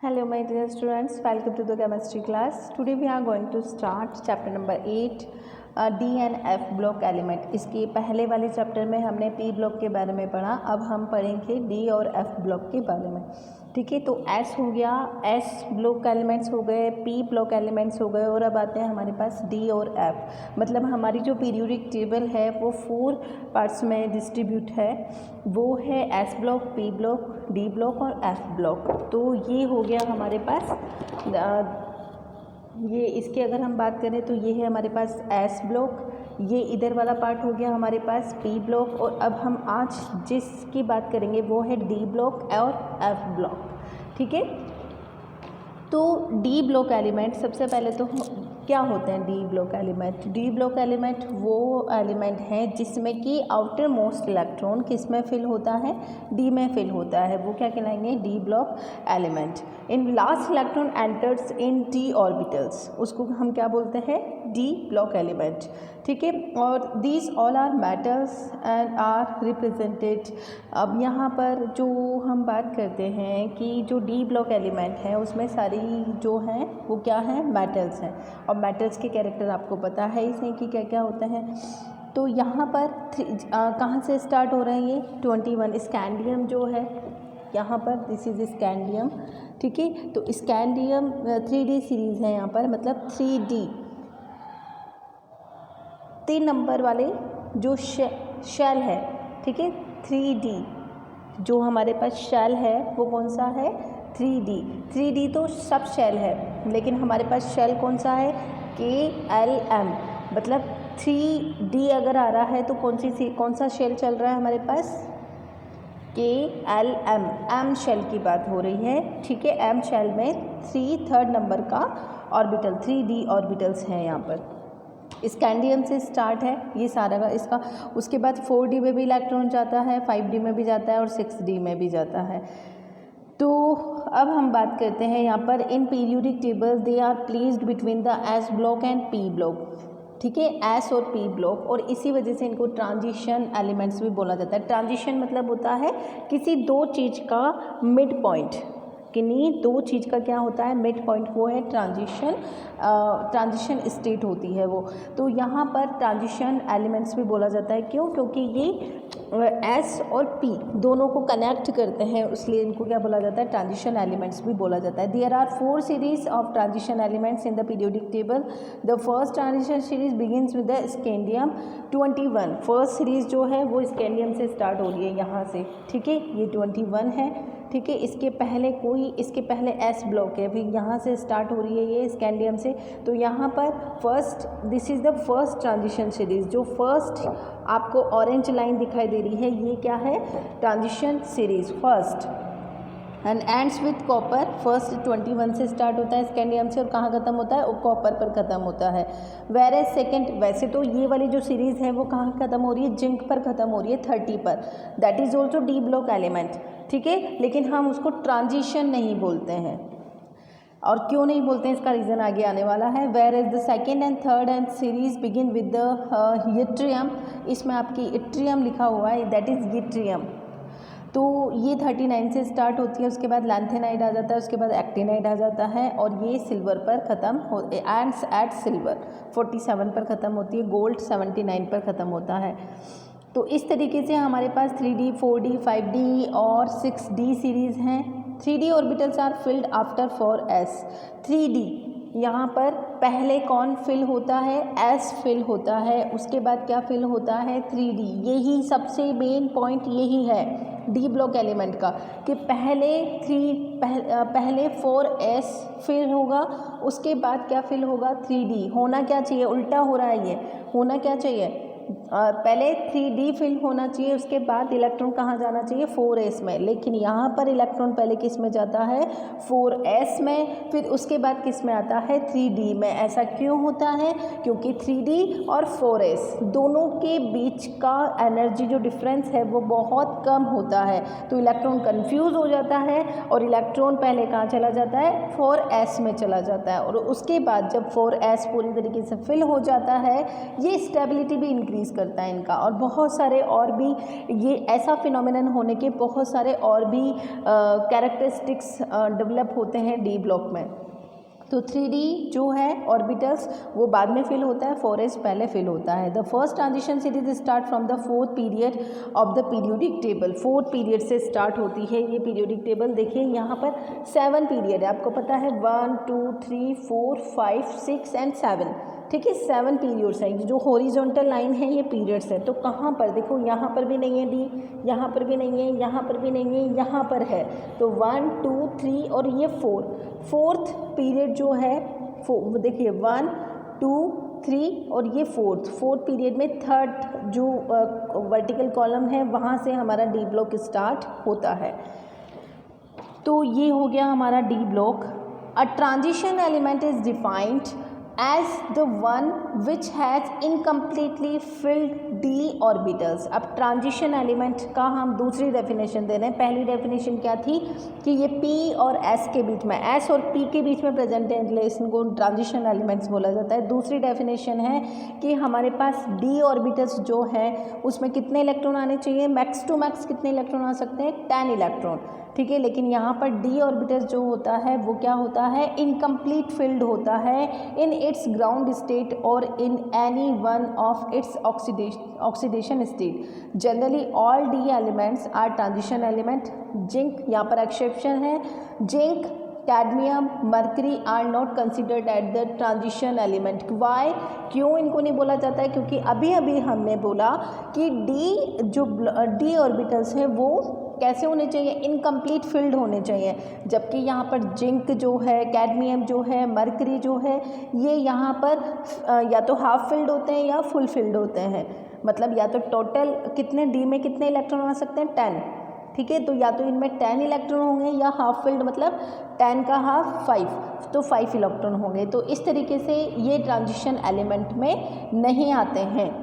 Hello my dear students, welcome to the chemistry class. Today we are going to start chapter number 8 D and F block element. इसके पहले वाले chapter में हमने P block के बारे में पढ़ा, अब हम पढ़ेंगे D और F ब्लॉक के बारे में। ठीक है, तो S हो गया, S ब्लॉक एलिमेंट्स हो गए, P ब्लॉक एलिमेंट्स हो गए और अब आते हैं हमारे पास D और F। मतलब हमारी जो पीरियोडिक टेबल है वो 4 पार्ट्स में डिस्ट्रीब्यूट है, वो है S block, P block, D block और F ब्लॉक। तो ये हो गया हमारे पास ये इसके अगर हम बात करें तो ये है हमारे पास S ब्लॉक, ये इधर वाला पार्ट हो गया हमारे पास P ब्लॉक और अब हम आज जिसकी बात करेंगे वो है D ब्लॉक और F ब्लॉक। ठीक है, तो D ब्लॉक एलिमेंट सबसे पहले तो क्या होते हैं D block element. D block element वो एलिमेंट हैं जिसमें कि आउटर मोस्ट इलेक्ट्रॉन किस में फिल होता है, D में फिल होता है, वो क्या कहलाएंगे D block element. In last electron enters in D orbitals, उसको हम क्या बोलते हैं D ब्लॉक एलिमेंट। ठीक है, और these all are metals and are represented. अब यहाँ पर जो हम बात करते हैं कि जो D ब्लॉक एलिमेंट है उसमें सारी जो हैं वो क्या हैं, मेटल्स हैं। और मेटल्स के कैरेक्टर आपको पता है इसे कि क्या क्या होते हैं। तो यहाँ पर कहाँ से स्टार्ट हो रहे हैं ये 21 स्कैंडियम जो है यहाँ पर, दिस इज़ स्कैंडियम। ठीक है, तो स्कैंडियम 3D सीरीज़ है यहाँ पर, मतलब 3D 3 नंबर वाले जो शेल है। ठीक है, 3D जो हमारे पास शेल है वो कौन सा है 3D तो सब शेल है, लेकिन हमारे पास शेल कौन सा है KLM। मतलब 3D अगर आ रहा है तो कौन सा शेल चल रहा है हमारे पास KLM, M शेल की बात हो रही है। ठीक है, M शेल में 3 नंबर का ऑर्बिटल 3D ऑर्बिटल्स हैं यहाँ पर। स्कैंडियम से स्टार्ट है ये सारा का इसका, उसके बाद 4D में भी इलेक्ट्रॉन जाता है, 5D में भी जाता है और 6D में भी जाता है। तो अब हम बात करते हैं यहाँ पर in periodic table they are placed between the S block and P block. ठीक है, S और P ब्लॉक, और इसी वजह से इनको ट्रांजिशन एलिमेंट्स भी बोला जाता है। ट्रांजिशन मतलब होता है किसी दो चीज़ का मिड पॉइंट, किन्हीं दो चीज़ का क्या होता है मिड पॉइंट, वो है ट्रांजिशन स्टेट होती है वो। तो यहाँ पर ट्रांजिशन एलिमेंट्स भी बोला जाता है, क्यों, क्योंकि ये S और P दोनों को कनेक्ट करते हैं, इसलिए इनको क्या बोला जाता है ट्रांजिशन एलिमेंट्स भी बोला जाता है। There are 4 series of transition elements in the periodic table. The first transition series begins with the scandium 21। First series जो है वो स्कैंडियम से स्टार्ट हो रही है यहाँ से। ठीक है, ये 21 है। ठीक है, इसके पहले S ब्लॉक है, फिर यहाँ से स्टार्ट हो रही है ये स्कैंडियम से। तो यहाँ पर first, this is the first transition series. जो फर्स्ट आपको ऑरेंज लाइन दिखाई दे रही है ये क्या है transition series first, and ends with copper. First 21 से स्टार्ट होता है स्कैंडियम से और कहाँ ख़त्म होता है, वो कॉपर पर ख़त्म होता है। वेरे सेकंड, वैसे तो ये वाली जो सीरीज़ है वो कहाँ ख़त्म हो रही है, जिंक पर ख़त्म हो रही है 30 पर। That is also D block element. ठीक है, लेकिन हम उसको ट्रांजिशन नहीं बोलते हैं, और क्यों नहीं बोलते हैं इसका रीज़न आगे आने वाला है। Where is the second and third and series begin with the yttrium. इसमें आपकी यट्रियम लिखा हुआ है, दैट इज़ यट्रियम। तो ये 39 से स्टार्ट होती है, उसके बाद लैंथेनाइड आ जाता है, उसके बाद एक्टिनाइड आ जाता है, और ये सिल्वर पर ख़त्म हो एंड्स एट सिल्वर 47 पर ख़त्म होती है, गोल्ड 79 पर ख़त्म होता है। तो इस तरीके से हमारे पास 3D 4D 5D और 6D सीरीज़ हैं। 3D orbitals are filled after 4S। 3D यहाँ पर पहले कौन फिल होता है, S फिल होता है, उसके बाद क्या फिल होता है 3D। यही सबसे मेन पॉइंट यही है D ब्लॉक एलिमेंट का कि पहले 4S फिल होगा, उसके बाद क्या फिल होगा 3D। होना क्या चाहिए, उल्टा हो रहा है, ये होना क्या चाहिए, पहले 3D फिल होना चाहिए, उसके बाद इलेक्ट्रॉन कहाँ जाना चाहिए 4S में, लेकिन यहाँ पर इलेक्ट्रॉन पहले किस में जाता है 4S में, फिर उसके बाद किस में आता है 3D में। ऐसा क्यों होता है, क्योंकि 3D और 4S दोनों के बीच का एनर्जी जो डिफरेंस है वो बहुत कम होता है, तो इलेक्ट्रॉन कंफ्यूज हो जाता है और इलेक्ट्रॉन पहले कहाँ चला जाता है 4S में चला जाता है, और उसके बाद जब 4S पूरी तरीके से फिल हो जाता है ये स्टेबिलिटी भी इंक्रीज करता है इनका, और बहुत सारे और भी ये ऐसा फिनोमिनन होने के बहुत सारे और भी कैरेक्टरिस्टिक्स डेवलप होते हैं डी ब्लॉक में। तो 3D जो है ऑर्बिटल्स वो बाद में फिल होता है, 4s पहले फिल होता है। The first transition series start from the 4th period of the periodic table. 4th period से स्टार्ट होती है ये पीरियोडिक टेबल। देखिए यहाँ पर 7 पीरियड है, आपको पता है 1 2 3 4 5 6 एंड 7, ठीक है, 7 पीरियड्स हैं। जो हॉरिजॉन्टल लाइन है ये पीरियड्स है। तो कहाँ पर देखो, यहाँ पर भी नहीं है डी, यहाँ पर भी नहीं है, यहाँ पर भी नहीं है, यहाँ पर है। तो 1 2 3 और ये 4th पीरियड जो है देखिए 1 2 3 और ये 4th पीरियड में 3rd जो वर्टिकल कॉलम है वहाँ से हमारा डी ब्लॉक स्टार्ट होता है। तो ये हो गया हमारा D block. A transition element is defined as the one which has incompletely filled d orbitals। अब ट्रांजिशन एलिमेंट का हम दूसरी डेफिनेशन दे रहे हैं। पहली डेफिनेशन क्या थी कि ये p और s के बीच में, s और p के बीच में प्रेजेंट है, इसलिए इनको ट्रांजिशन एलिमेंट्स बोला जाता है। दूसरी डेफिनेशन है कि हमारे पास d ऑर्बिटल्स जो है उसमें कितने इलेक्ट्रॉन आने चाहिए, मैक्स टू मैक्स कितने इलेक्ट्रॉन आ सकते हैं, 10 इलेक्ट्रॉन, ठीक है। लेकिन यहाँ पर डी ऑर्बिटल्स जो होता है वो क्या होता है, इनकम्प्लीट फिल्ड होता है इन इट्स ग्राउंड स्टेट और in any one of its oxidation state. Generally all D elements are transition element. Zinc यहाँ पर एक्सेप्शन है, zinc cadmium mercury are not considered at the transition element. Why, क्यों इनको नहीं बोला जाता है, क्योंकि अभी अभी हमने बोला कि डी ऑर्बिटल्स हैं वो कैसे होने चाहिए, इनकम्प्लीट फिल्ड होने चाहिए। जबकि यहाँ पर जिंक जो है, कैडमियम जो है, मरकरी जो है, ये यहाँ पर या तो हाफ फिल्ड होते हैं या फुल फिल्ड होते हैं। मतलब या तो टोटल कितने डी में कितने इलेक्ट्रॉन आ सकते हैं, 10, ठीक है। तो या तो इनमें 10 इलेक्ट्रॉन होंगे या हाफ फिल्ड मतलब 10 का हाफ 5, तो 5 इलेक्ट्रॉन होंगे। तो इस तरीके से ये ट्रांजिशन एलिमेंट में नहीं आते हैं।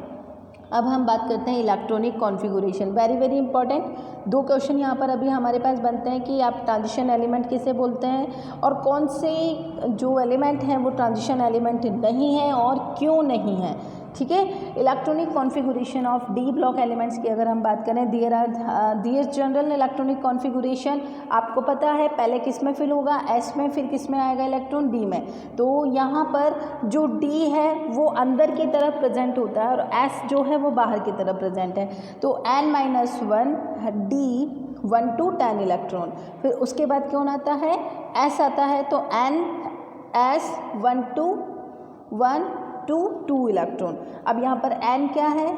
अब हम बात करते हैं electronic configuration. Very very important 2 question यहाँ पर अभी हमारे पास बनते हैं कि आप ट्रांजिशन एलिमेंट किसे बोलते हैं और कौन से जो एलिमेंट हैं वो ट्रांजिशन एलिमेंट नहीं है और क्यों नहीं है, ठीक है। Electronic configuration of D block elements की अगर हम बात करें, दियर जनरल इलेक्ट्रॉनिक कॉन्फ़िगरेशन, आपको पता है पहले किस में फिल होगा, एस में, फिर किस में आएगा इलेक्ट्रॉन, डी में। तो यहाँ पर जो डी है वो अंदर की तरफ प्रेजेंट होता है और एस जो है वो बाहर की तरफ प्रेजेंट है। तो n-1 डी 1 to 10 इलेक्ट्रॉन, फिर उसके बाद कौन आता है, एस आता है। तो n s 1 to 1 to 2 electron. अब यहाँ पर n क्या है,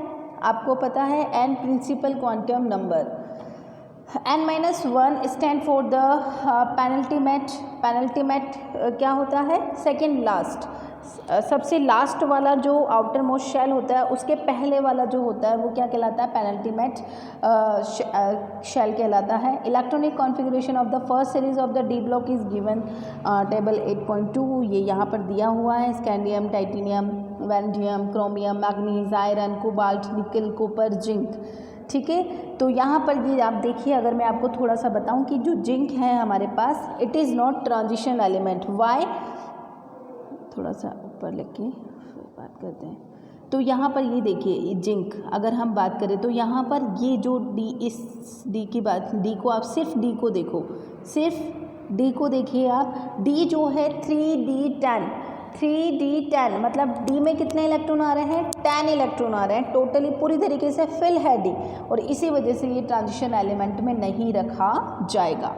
आपको पता है n principal quantum number. n-1 stand for the penultimate क्या होता है, सेकेंड लास्ट, सबसे लास्ट वाला जो आउटर मोस्ट शेल होता है उसके पहले वाला जो होता है वो क्या कहलाता है, पेनल्टीमेट शेल कहलाता है। Electronic configuration of the first series of the D block is given table 8.2, ये यहाँ पर दिया हुआ है। Scandium, titanium, vanadium, chromium, manganese, iron, cobalt, nickel, copper, zinc, ठीक है। तो यहाँ पर ये आप देखिए, अगर मैं आपको थोड़ा सा बताऊँ कि जो जिंक है हमारे पास, it is not transition element. Why, थोड़ा सा ऊपर लेके बात करते हैं। तो यहाँ पर ये देखिए जिंक, अगर हम बात करें तो यहाँ पर ये जो डी, इस डी की बात, डी को आप सिर्फ डी को देखो, सिर्फ डी को देखिए आप। डी जो है 3d10, 3d10 मतलब डी में कितने इलेक्ट्रॉन आ रहे हैं, 10 इलेक्ट्रॉन आ रहे हैं। टोटली पूरी तरीके से फिल है डी, और इसी वजह से ये ट्रांजिशन एलिमेंट में नहीं रखा जाएगा।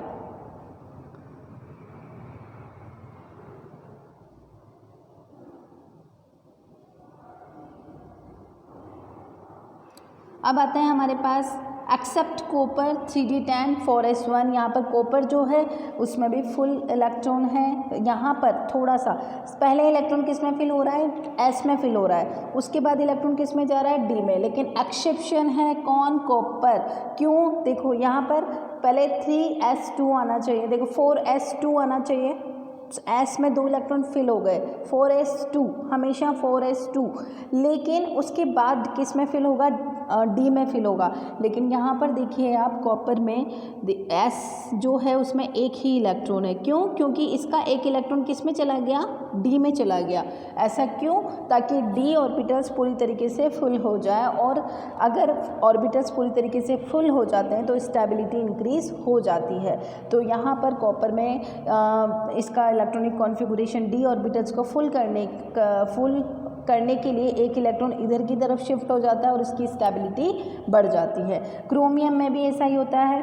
अब आते हैं हमारे पास एक्सेप्ट कॉपर 3d10 4s1। यहाँ पर कॉपर जो है उसमें भी फुल इलेक्ट्रॉन है। यहाँ पर थोड़ा सा पहले इलेक्ट्रॉन किस में फिल हो रहा है, एस में फिल हो रहा है, उसके बाद इलेक्ट्रॉन किस में जा रहा है, डी में। लेकिन एक्सेप्शन है कौन, कॉपर। क्यों, देखो यहाँ पर पहले 3s2 आना चाहिए, देखो 4s2 आना चाहिए, एस में 2 इलेक्ट्रॉन फिल हो गए, 4s2 हमेशा 4s2। लेकिन उसके बाद किस में फिल होगा, डी में फिल होगा। लेकिन यहाँ पर देखिए आप कॉपर में एस जो है उसमें एक ही इलेक्ट्रॉन है। क्यों? क्योंकि इसका एक इलेक्ट्रॉन किस में चला गया? डी में चला गया। ऐसा क्यों? ताकि डी ऑर्बिटल्स पूरी तरीके से फुल हो जाए, और अगर ऑर्बिटल्स पूरी तरीके से फुल हो जाते हैं तो स्टेबिलिटी इंक्रीज हो जाती है। तो यहाँ पर कॉपर में इसका इलेक्ट्रॉनिक कॉन्फ़िगरेशन डी ऑर्बिटल्स को फुल करने के लिए एक इलेक्ट्रॉन इधर की तरफ शिफ्ट हो जाता है और इसकी स्टेबिलिटी बढ़ जाती है। क्रोमियम में भी ऐसा ही होता है,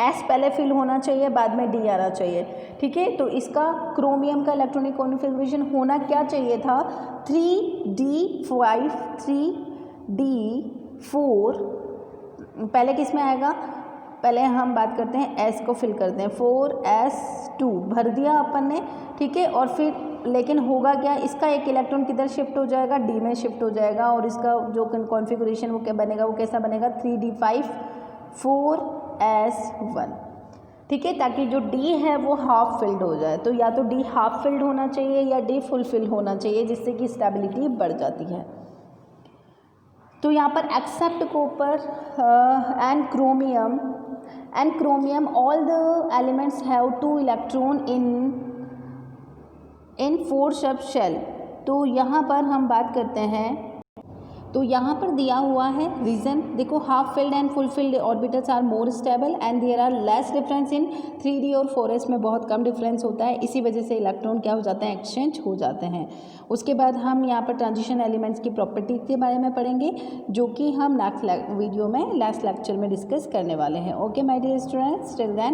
एस पहले फिल होना चाहिए, बाद में डी आना चाहिए। ठीक है, तो इसका क्रोमियम का इलेक्ट्रॉनिक कॉन्फ़िगरेशन होना क्या चाहिए था? 3d5 3d4। पहले किस में आएगा? पहले हम बात करते हैं एस को फिल करते हैं, 4s2 भर दिया अपन ने। ठीक है, और फिर लेकिन होगा क्या? इसका एक इलेक्ट्रॉन किधर शिफ्ट हो जाएगा? डी में शिफ्ट हो जाएगा, और इसका जो कॉन्फ़िगरेशन वो क्या बनेगा? वो कैसा बनेगा? 3d5 4s1। ठीक है, ताकि जो डी है वो हाफ फिल्ड हो जाए। तो या तो डी हाफ फिल्ड होना चाहिए या डी फुल फिल होना चाहिए, जिससे कि स्टेबिलिटी बढ़ जाती है। तो यहाँ पर except copper and chromium all the elements have 2 electron in 4 sub shell. तो यहाँ पर हम बात करते हैं, तो यहाँ पर दिया हुआ है रीज़न देखो, half filled and full filled orbitals are more stable and there are less difference in 3d और 4s में बहुत कम डिफरेंस होता है। इसी वजह से इलेक्ट्रॉन क्या हो जाते हैं? एक्सचेंज हो जाते हैं। उसके बाद हम यहाँ पर ट्रांजिशन एलिमेंट्स की प्रॉपर्टी के बारे में पढ़ेंगे, जो कि हम नेक्स्ट वीडियो में, नेक्स्ट लेक्चर में डिस्कस करने वाले हैं। Okay my dear students, till then